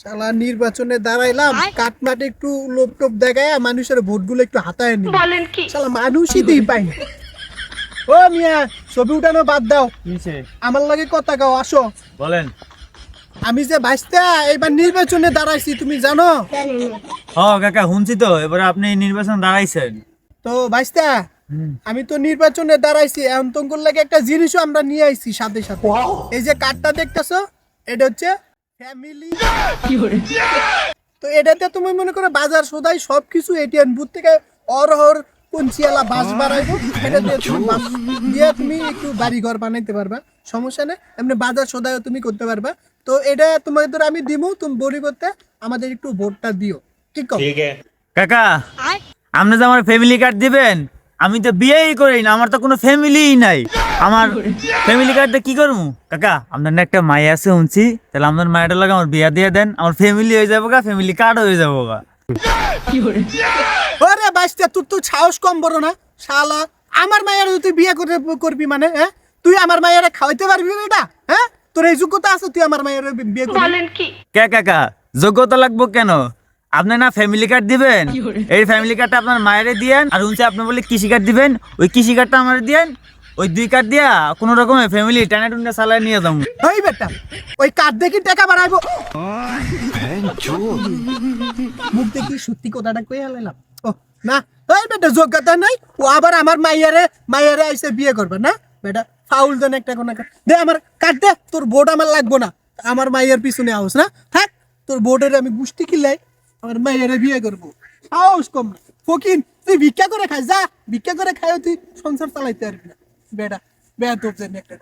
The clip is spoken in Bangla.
শালা নির্বাচনে দাঁড়াইলাম, কাটমাট একটু লোভ টোপ দেখায় মানুষের ভোটগুলো একটু হাতায় নি। বলেন কি? শালা মানুষই দিই পাই না। ও মিয়া, ছবি উঠানো বাদ দাও, আমার লাগে কথা গাও, আসো। বলেন। আমি যে ভাইস্তা এবার নির্বাচনে দাঁড়াইছি, তুমি জানো? ও কাকা শুনছি তো, এবারে আপনি নির্বাচন দাঁড়াইছেন। তো ভাইস্তা, আমি তো নির্বাচনে দাঁড়াইছি, এখন তোমার লাগে একটা জিনিসও আমরা নিয়ে আইছি সাথে সাথে। এই যে কার্ডটা দেখতেছো, এটা হচ্ছে ফ্যামিলি। তো এটাতে তুমি মনে করো বাজার সদাই সবকিছু এটিএম বুথ থেকে অরহর পঞ্চিয়ালা বাস বাড়াইবো, এটা দিয়ে তুমি বাস দিয়ে তুমি একটু বাড়ি ঘর বানাইতে পারবা, সমস্যা নেই। এমনি বাজার সদাইও তুমি করতে পারবা। তো এটা তোমাদের আমি দিমু, তুমি পরিবর্তে আমাদের একটু ভোটটা দিও, ঠিক আছে? কাকা, আপনি যে আমার ফ্যামিলি কার্ড দিবেন, আমি তো বিয়েই করি না, আমার তো কোনো ফ্যামিলিই নাই। আমার ফ্যামিলি কার্ডটা কি করবো? কাকা, আপনার না একটা মাই আছে শুনছি, তাহলে আপনার মায়ের লাগে আমার বিয়া দিয়ে দেন, আমার ফ্যামিলি হয়ে যাবো গা, ফ্যামিলি কার্ড হয়ে যাবো গা। ওরে বাইস্তা, তোর তো সাহস কম বড় না শালা। আমার মায়ের তুই বিয়ে করে করবি মানে, হ্যাঁ? তুই আমার মায়ের খাওয়াইতে পারবি এটা? হ্যাঁ, তোর এই যোগ্যতা আছে তুই আমার মায়ের বিয়ে করবি? বলেন কি? কে কাকা, যোগ্যতা লাগবো কেন? আপনি না ফ্যামিলি কার্ড দিবেন, এই ফ্যামিলি কার্ডটা আপনার মায়েরে দিয়েন, আর শুনছি আপনি বলে কৃষি কার্ড দিবেন, ওই কৃষি কার্ডটা আমার দিয়েন। ওই দুই কার্ড দিয়া কোনো রকমের ফ্যামিলি টানা টুনা চালায় নিয়ে যাবো। ওই বেটা, ওই কার্ড দেখি টাকা বাড়াইবো। মুখ দেখি সত্যি কথাটা কই হালাইলাম। ও না, ওই বেটা যোগ্যতা নাই, ও আবার আমার মাইয়ারে আইসে বিয়ে করবে না বেটা। ফাউল দেন একটা কোন দে, আমার কাট দে, তোর ভোট আমার লাগবো না। আমার মাইয়ার পিছনে আউস না থাক, তোর ভোটের আমি গুষ্টি কিলাই, আমার মাইয়ারে বিয়ে করবো। আউস কম না ফকিন, তুই ভিক্ষা করে খাই, যা ভিক্ষা করে খাই, তুই সংসার চালাইতে পারবি না বেটা। বেয়া তোর জন্য একটা